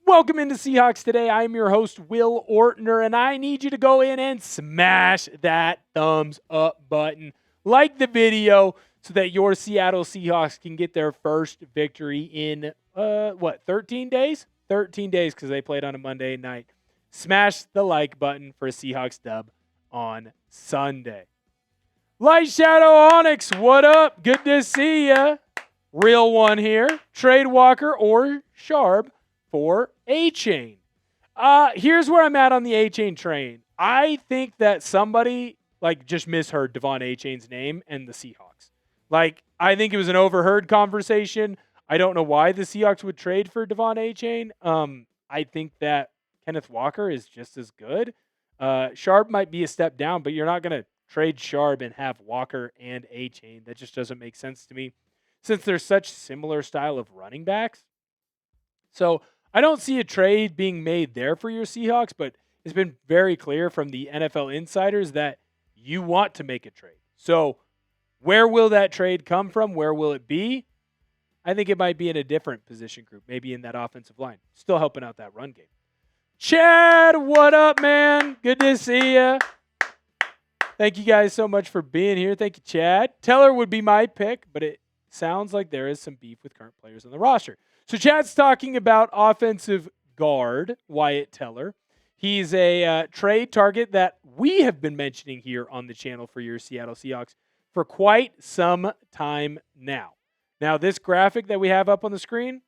Welcome into Seahawks Today. I'm your host, Will Ortner, and I need you to go in and smash that thumbs up button. Like the video so that your Seattle Seahawks can get their first victory in, 13 days? 13 days because they played on a Monday night. Smash the like button for a Seahawks dub on Sunday. Light Shadow Onyx, what up? Good to see ya. Real one here. Trade Walker or Sharp for Achane. Here's where I'm at on the Achane train. I think that somebody just misheard De'Von Achane's name and the Seahawks. I think it was an overheard conversation. I don't know why the Seahawks would trade for De'Von Achane. I think that Kenneth Walker is just as good. Sharp might be a step down, but you're not going to trade Sharp and have Walker and Achane. That just doesn't make sense to me since they're such similar style of running backs. So I don't see a trade being made there for your Seahawks, but it's been very clear from the NFL insiders that you want to make a trade. So where will that trade come from? Where will it be? I think it might be in a different position group, maybe in that offensive line. Still helping out that run game. Chad, what up, man? Good to see you. Thank you guys so much for being here. Thank you, Chad. Teller would be my pick, but it sounds like there is some beef with current players on the roster. So Chad's talking about offensive guard Wyatt Teller. He's a trade target that we have been mentioning here on the channel for your Seattle Seahawks for quite some time now. Now, this graphic that we have up on the screen,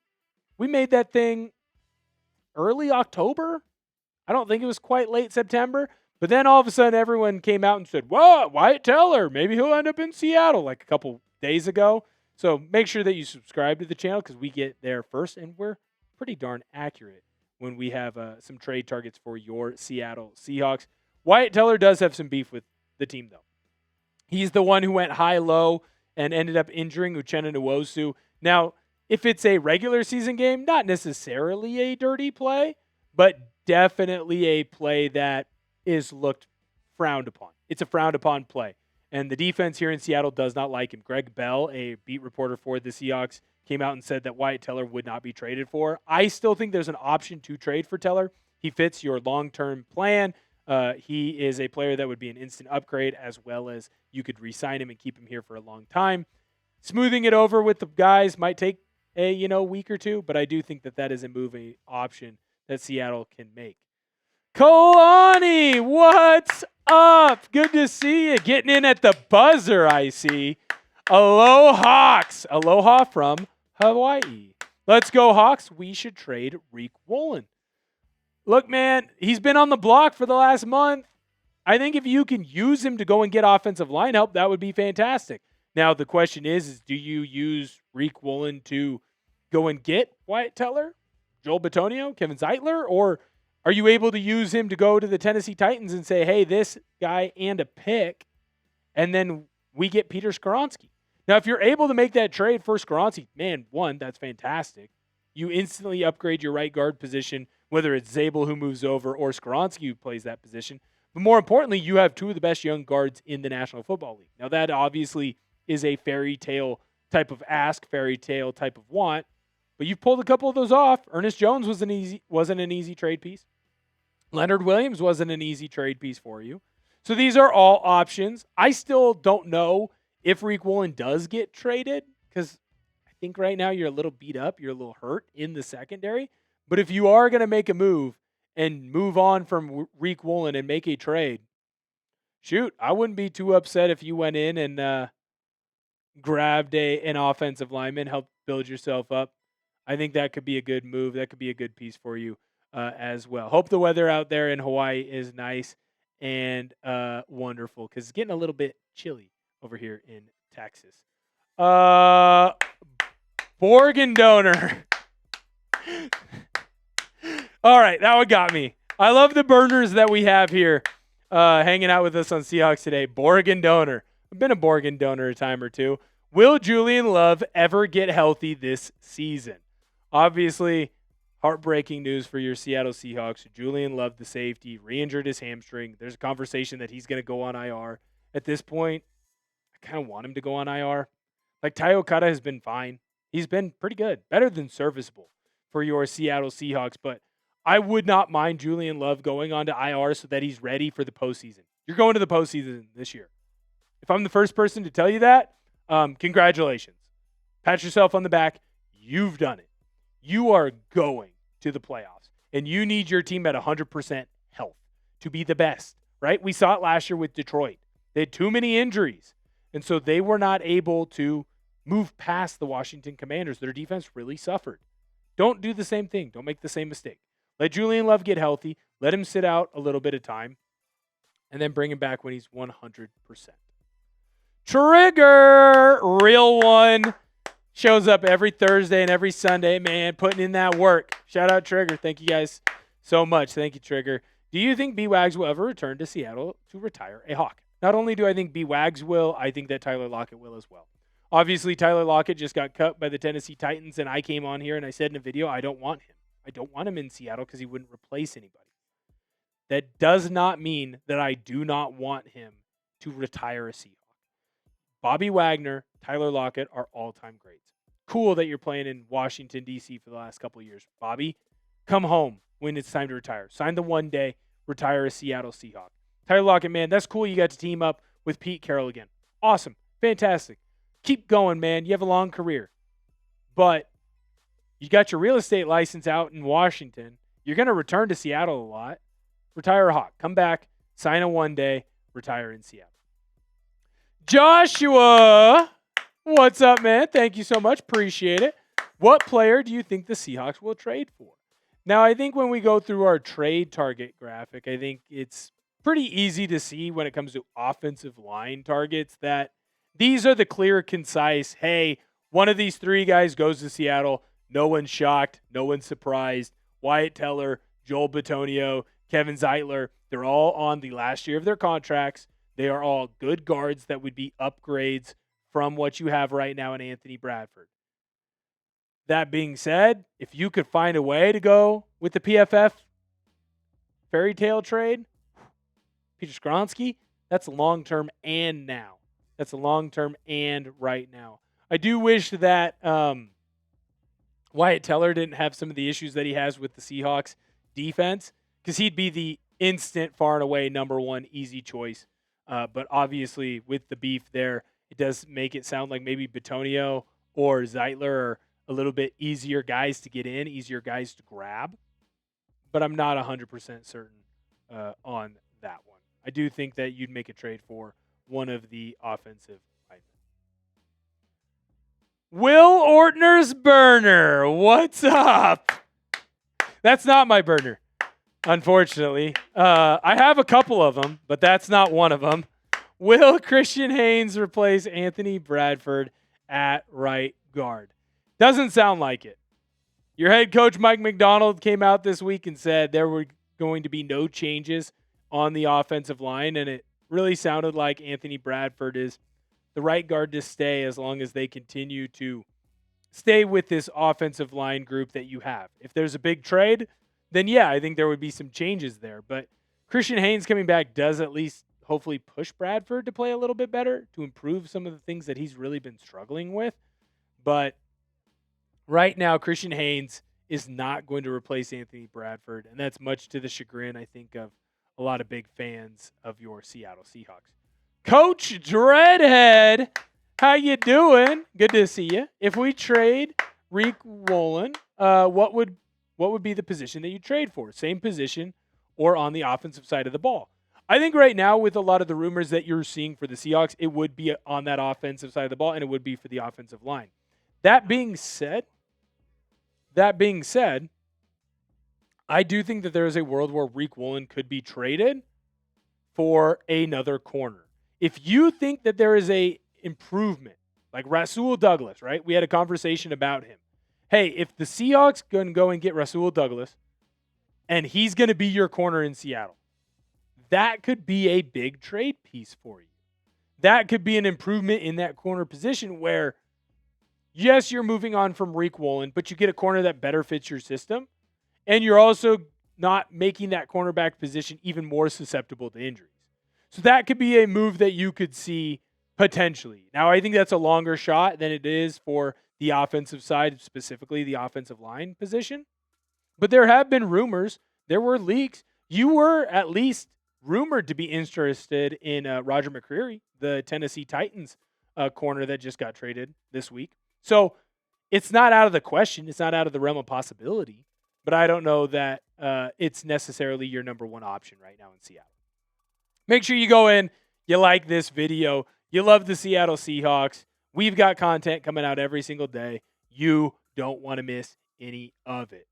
we made that thing early October. I don't think it was quite late September. But then all of a sudden, everyone came out and said, "Whoa, Wyatt Teller, maybe he'll end up in Seattle," like a couple days ago. So make sure that you subscribe to the channel because we get there first, and we're pretty darn accurate when we have some trade targets for your Seattle Seahawks. Wyatt Teller does have some beef with the team, though. He's the one who went high-low and ended up injuring Uchenna Nwosu. Now, if it's a regular season game, not necessarily a dirty play, but definitely a play that is looked frowned upon. It's a frowned upon play. And the defense here in Seattle does not like him. Greg Bell, a beat reporter for the Seahawks, came out and said that Wyatt Teller would not be traded for. I still think there's an option to trade for Teller. He fits your long-term plan. He is a player that would be an instant upgrade, as well as you could re-sign him and keep him here for a long time. Smoothing it over with the guys might take a week or two, but I do think that is a moving option that Seattle can make. Kalani, what's up? Good to see you. Getting in at the buzzer, I see. Aloha Hawks. Aloha from Hawaii. Let's go, Hawks. We should trade Riq Woolen. Look, man, he's been on the block for the last month. I think if you can use him to go and get offensive line help, that would be fantastic. Now, the question is do you use Riq Woolen to go and get Wyatt Teller, Joel Bitonio, Kevin Zeitler, or are you able to use him to go to the Tennessee Titans and say, hey, this guy and a pick, and then we get Peter Skoronski? Now, if you're able to make that trade for Skoronski, man, one, that's fantastic. You instantly upgrade your right guard position, whether it's Zable who moves over or Skoronski who plays that position. But more importantly, you have two of the best young guards in the National Football League. Now, that obviously is a fairy tale type of ask, fairy tale type of want, but you've pulled a couple of those off. Ernest Jones wasn't an easy trade piece. Leonard Williams wasn't an easy trade piece for you. So these are all options. I still don't know if Riq Woolen does get traded because I think right now you're a little beat up. You're a little hurt in the secondary. But if you are going to make a move and move on from Riq Woolen and make a trade, shoot, I wouldn't be too upset if you went in and grabbed an offensive lineman, helped build yourself up. I think that could be a good move. That could be a good piece for you. As well. Hope the weather out there in Hawaii is nice and wonderful because it's getting a little bit chilly over here in Texas. Borgen donor. All right, that one got me. I love the burners that we have here hanging out with us on Seahawks Today. Borgen donor. I've been a Borgen donor a time or two. Will Julian Love ever get healthy this season? Obviously, heartbreaking news for your Seattle Seahawks. Julian Love, the safety, re-injured his hamstring. There's a conversation that he's going to go on IR. At this point, I kind of want him to go on IR. Ty Okada has been fine. He's been pretty good. Better than serviceable for your Seattle Seahawks. But I would not mind Julian Love going on to IR so that he's ready for the postseason. You're going to the postseason this year. If I'm the first person to tell you that, congratulations. Pat yourself on the back. You've done it. You are going to the playoffs, and you need your team at 100% health to be the best, right? We saw it last year with Detroit. They had too many injuries, and so they were not able to move past the Washington Commanders. Their defense really suffered. Don't do the same thing. Don't make the same mistake. Let Julian Love get healthy. Let him sit out a little bit of time, and then bring him back when he's 100%. Trigger, real one, shows up every Thursday and every Sunday, man, putting in that work. Shout out Trigger. Thank you guys so much. Thank you, Trigger. Do you think B-Wags will ever return to Seattle to retire a Hawk? Not only do I think B-Wags will, I think that Tyler Lockett will as well. Obviously, Tyler Lockett just got cut by the Tennessee Titans, and I came on here and I said in a video, I don't want him. I don't want him in Seattle because he wouldn't replace anybody. That does not mean that I do not want him to retire a Seahawk. Bobby Wagner, Tyler Lockett are all-time greats. Cool that you're playing in Washington, D.C. for the last couple of years. Bobby, come home when it's time to retire. Sign the 1 day, retire a Seattle Seahawk. Tyler Lockett, man, that's cool. You got to team up with Pete Carroll again. Awesome. Fantastic. Keep going, man. You have a long career. But you got your real estate license out in Washington. You're going to return to Seattle a lot. Retire a Hawk. Come back, sign a 1 day, retire in Seattle. Joshua, what's up, man? Thank you so much. Appreciate it. What player do you think the Seahawks will trade for? Now, I think when we go through our trade target graphic, I think it's pretty easy to see when it comes to offensive line targets that these are the clear, concise, hey, one of these three guys goes to Seattle. No one's shocked. No one's surprised. Wyatt Teller, Joel Bitonio, Kevin Zeitler, they're all on the last year of their contracts. They are all good guards that would be upgrades from what you have right now in Anthony Bradford. That being said, if you could find a way to go with the PFF fairy tale trade, Peter Skronsky, that's long-term and now. That's a long-term and right now. I do wish that Wyatt Teller didn't have some of the issues that he has with the Seahawks defense because he'd be the instant, far and away, number one easy choice. But obviously, with the beef there, it does make it sound like maybe Bitonio or Zeitler are a little bit easier guys to get in, easier guys to grab. But I'm not 100% certain on that one. I do think that you'd make a trade for one of the offensive linemen. Will Ortner's burner. What's up? That's not my burner. Unfortunately, I have a couple of them, but that's not one of them. Will Christian Haynes replace Anthony Bradford at right guard? Doesn't sound like it. Your head coach, Mike McDonald, came out this week and said there were going to be no changes on the offensive line, and it really sounded like Anthony Bradford is the right guard to stay as long as they continue to stay with this offensive line group that you have. If there's a big trade, then yeah, I think there would be some changes there. But Christian Haynes coming back does at least hopefully push Bradford to play a little bit better, to improve some of the things that he's really been struggling with. But right now, Christian Haynes is not going to replace Anthony Bradford, and that's much to the chagrin, I think, of a lot of big fans of your Seattle Seahawks. Coach Dreadhead, how you doing? Good to see you. If we trade Riq Woolen, what would be the position that you trade for? Same position or on the offensive side of the ball? I think right now with a lot of the rumors that you're seeing for the Seahawks, it would be on that offensive side of the ball, and it would be for the offensive line. That being said, I do think that there is a world where Riq Woolen could be traded for another corner. If you think that there is a improvement, like Rasul Douglas, right? We had a conversation about him. Hey, if the Seahawks going to go and get Rasul Douglas, and he's going to be your corner in Seattle, that could be a big trade piece for you. That could be an improvement in that corner position where, yes, you're moving on from Riq Woolen, but you get a corner that better fits your system, and you're also not making that cornerback position even more susceptible to injuries. So that could be a move that you could see potentially. Now, I think that's a longer shot than it is for the offensive side, specifically the offensive line position. But there have been rumors. There were leaks. You were at least rumored to be interested in Roger McCreary, the Tennessee Titans corner that just got traded this week. So it's not out of the question. It's not out of the realm of possibility. But I don't know that it's necessarily your number one option right now in Seattle. Make sure you go in. You like this video. You love the Seattle Seahawks. We've got content coming out every single day. You don't want to miss any of it.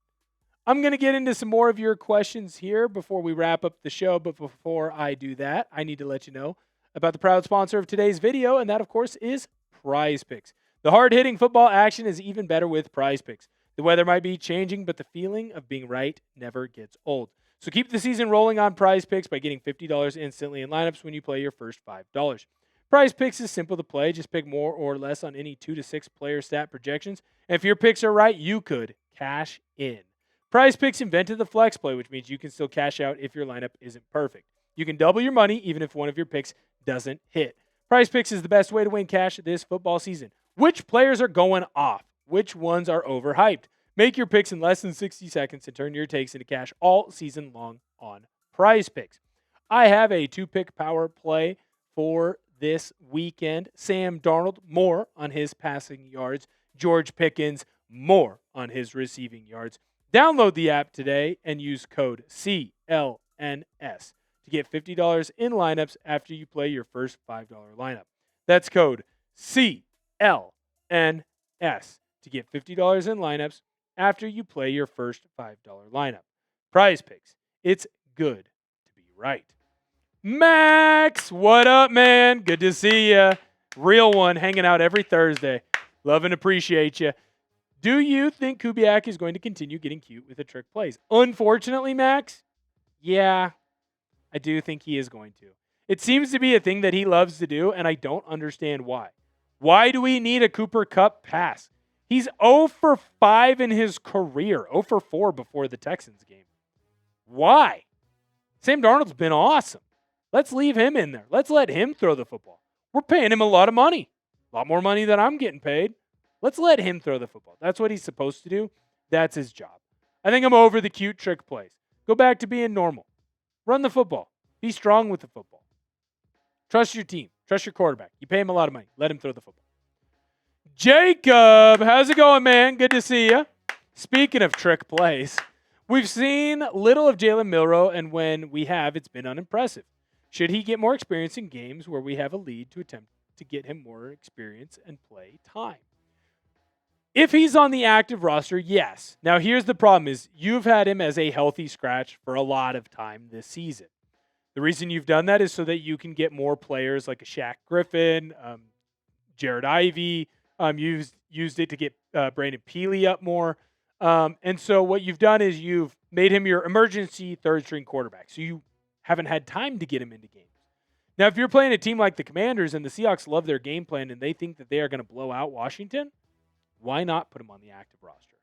I'm going to get into some more of your questions here before we wrap up the show. But before I do that, I need to let you know about the proud sponsor of today's video, and that, of course, is PrizePicks. The hard-hitting football action is even better with PrizePicks. The weather might be changing, but the feeling of being right never gets old. So keep the season rolling on PrizePicks by getting $50 instantly in lineups when you play your first $5. PrizePicks is simple to play. Just pick more or less on any 2 to 6 player stat projections. And if your picks are right, you could cash in. PrizePicks invented the flex play, which means you can still cash out if your lineup isn't perfect. You can double your money even if one of your picks doesn't hit. PrizePicks is the best way to win cash this football season. Which players are going off? Which ones are overhyped? Make your picks in less than 60 seconds and turn your takes into cash all season long on PrizePicks. I have a 2-pick power play for this weekend. Sam Darnold, more on his passing yards. George Pickens, more on his receiving yards. Download the app today and use code CLNS to get $50 in lineups after you play your first $5 lineup. That's code CLNS to get $50 in lineups after you play your first $5 lineup. PrizePicks. It's good to be right. Max, what up, man? Good to see you. Real one, hanging out every Thursday. Love and appreciate you. Do you think Kubiak is going to continue getting cute with the trick plays? Unfortunately, Max, yeah, I do think he is going to. It seems to be a thing that he loves to do, and I don't understand why. Why do we need a Cooper Kupp pass? He's 0 for 5 in his career, 0 for 4 before the Texans game. Why? Sam Darnold's been awesome. Let's leave him in there. Let's let him throw the football. We're paying him a lot of money, a lot more money than I'm getting paid. Let's let him throw the football. That's what he's supposed to do. That's his job. I think I'm over the cute trick plays. Go back to being normal. Run the football. Be strong with the football. Trust your team. Trust your quarterback. You pay him a lot of money. Let him throw the football. Jacob, how's it going, man? Good to see you. Speaking of trick plays, we've seen little of Jaylen Milroe, and when we have, it's been unimpressive. Should he get more experience in games where we have a lead to attempt to get him more experience and play time? If he's on the active roster, yes. Now, here's the problem is you've had him as a healthy scratch for a lot of time this season. The reason you've done that is so that you can get more players like a Shaq Griffin, Jared Ivey. You've used it to get Brandon Peely up more. And so what you've done is you've made him your emergency third-string quarterback. So you haven't had time to get him into games. Now, if you're playing a team like the Commanders and the Seahawks love their game plan and they think that they are going to blow out Washington, why not put him on the active roster?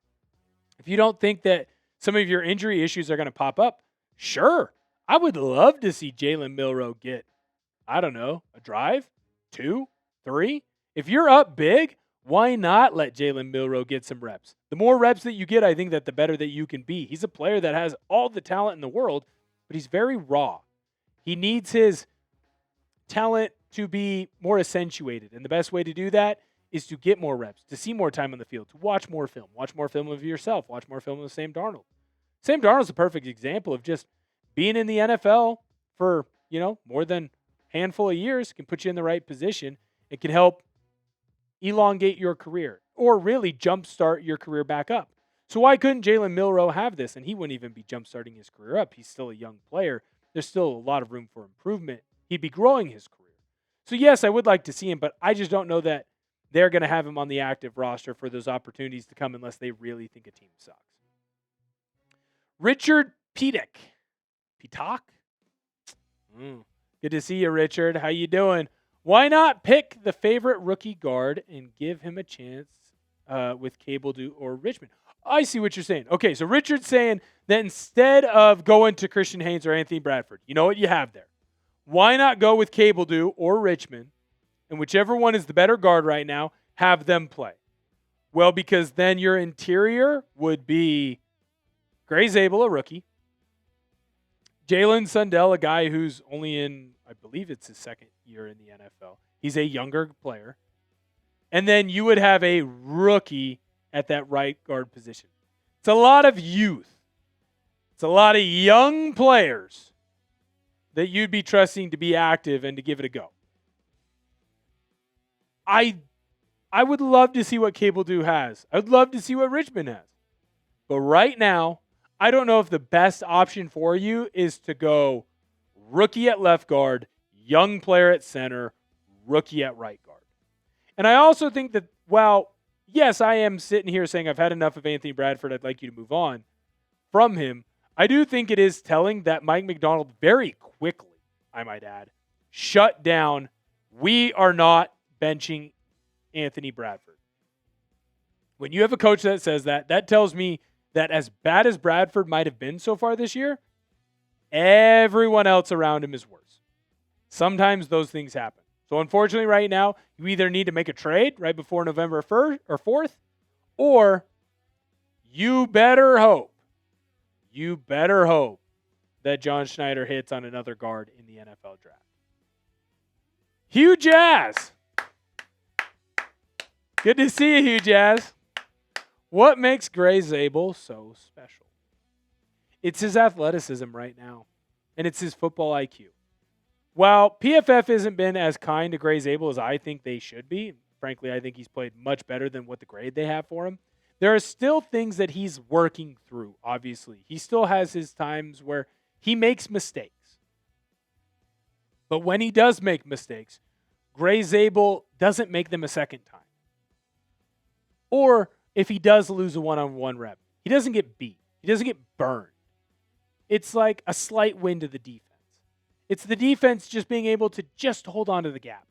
If you don't think that some of your injury issues are going to pop up, sure. I would love to see Jaylen Milroe get, I don't know, a drive, 2, 3. If you're up big, why not let Jaylen Milroe get some reps? The more reps that you get, I think that the better that you can be. He's a player that has all the talent in the world, but he's very raw. He needs his talent to be more accentuated, and the best way to do that is to get more reps, to see more time on the field, to watch more film of yourself, watch more film of Sam Darnold. Sam Darnold's a perfect example of just being in the NFL for, more than a handful of years can put you in the right position. It can help elongate your career or really jumpstart your career back up. So why couldn't Jaylen Milroe have this? And he wouldn't even be jumpstarting his career up. He's still a young player. There's still a lot of room for improvement. He'd be growing his career. So yes, I would like to see him, but I just don't know that they're going to have him on the active roster for those opportunities to come unless they really think a team sucks. Richard Petak. Good to see you, Richard. How you doing? Why not pick the favorite rookie guard and give him a chance with Cable Do or Richmond? I see what you're saying. Okay, so Richard's saying that instead of going to Christian Haynes or Anthony Bradford, you know what you have there. Why not go with Cable Do or Richmond? And whichever one is the better guard right now, have them play. Well, because then your interior would be Zable, a rookie. Jalen Sundell, a guy who's only in, I believe it's his second year in the NFL. He's a younger player. And then you would have a rookie at that right guard position. It's a lot of youth. It's a lot of young players that you'd be trusting to be active and to give it a go. I would love to see what Cable Dew has. I would love to see what Richmond has. But right now, I don't know if the best option for you is to go rookie at left guard, young player at center, rookie at right guard. And I also think that, well, yes, I am sitting here saying I've had enough of Anthony Bradford. I'd like you to move on from him. I do think it is telling that Mike McDonald very quickly, I might add, shut down, we are not benching Anthony Bradford. When you have a coach that says that, that tells me that as bad as Bradford might have been so far this year, everyone else around him is worse. Sometimes those things happen. So unfortunately right now, you either need to make a trade right before November 1st or 4th, or you better hope that John Schneider hits on another guard in the NFL draft. Hugh Jazz. Good to see you, Hugh Jazz. What makes Gray Zable so special? It's his athleticism right now, and it's his football IQ. While PFF hasn't been as kind to Gray Zable as I think they should be, frankly, I think he's played much better than what the grade they have for him, there are still things that he's working through, obviously. He still has his times where he makes mistakes. But when he does make mistakes, Gray Zable doesn't make them a second time. Or if he does lose a one-on-one rep, he doesn't get beat. He doesn't get burned. It's like a slight win to the defense. It's the defense just being able to just hold on to the gap.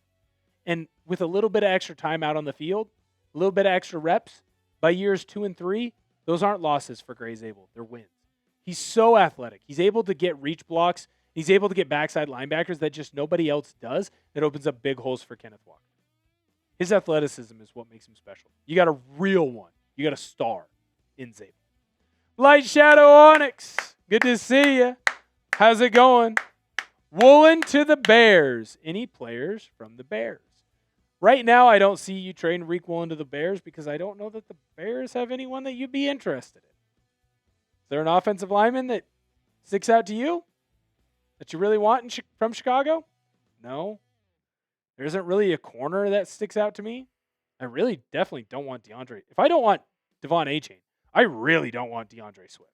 And with a little bit of extra time out on the field, a little bit of extra reps, by years 2 and 3, those aren't losses for Gray Zable. They're wins. He's so athletic. He's able to get reach blocks. He's able to get backside linebackers that just nobody else does. That opens up big holes for Kenneth Walker. His athleticism is what makes him special. You got a real one. You got a star in Zable. Light Shadow Onyx. Good to see you. How's it going? Woolen to the Bears. Any players from the Bears? Right now, I don't see you trading Riq Woolen to the Bears because I don't know that the Bears have anyone that you'd be interested in. Is there an offensive lineman that sticks out to you that you really want from Chicago? No. There isn't really a corner that sticks out to me. I really definitely don't want DeAndre. If I don't want De'Von Achane, I really don't want DeAndre Swift.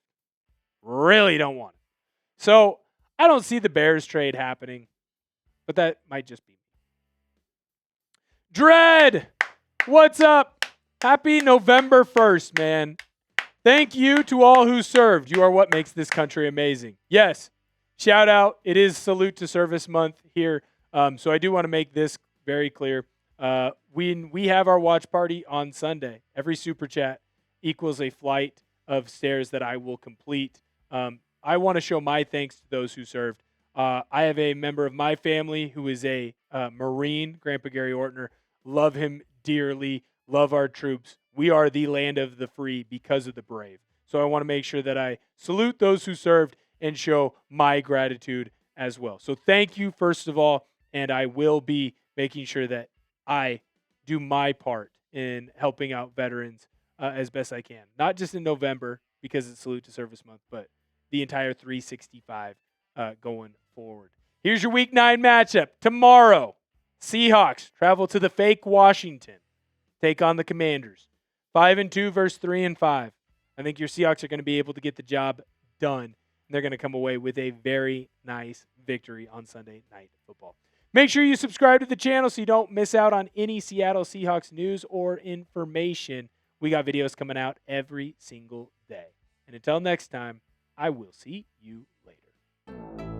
Really don't want it. So I don't see the Bears trade happening, but that might just be me. Dread, what's up? Happy November 1st, man. Thank you to all who served. You are what makes this country amazing. Yes, shout out. It is Salute to Service Month here. So I do want to make this very clear. We have our watch party on Sunday. Every super chat equals a flight of stairs that I will complete. I want to show my thanks to those who served. I have a member of my family who is a Marine, Grandpa Gary Ortner. Love him dearly. Love our troops. We are the land of the free because of the brave. So I want to make sure that I salute those who served and show my gratitude as well. So thank you, first of all, and I will be making sure that I do my part in helping out veterans as best I can. Not just in November because it's Salute to Service Month, but the entire 365 going forward. Here's your Week 9 matchup. Tomorrow, Seahawks travel to the fake Washington, take on the Commanders. 5-2 versus 3-5. I think your Seahawks are going to be able to get the job done. And they're going to come away with a very nice victory on Sunday Night Football. Make sure you subscribe to the channel so you don't miss out on any Seattle Seahawks news or information. We got videos coming out every single day. And until next time, I will see you later.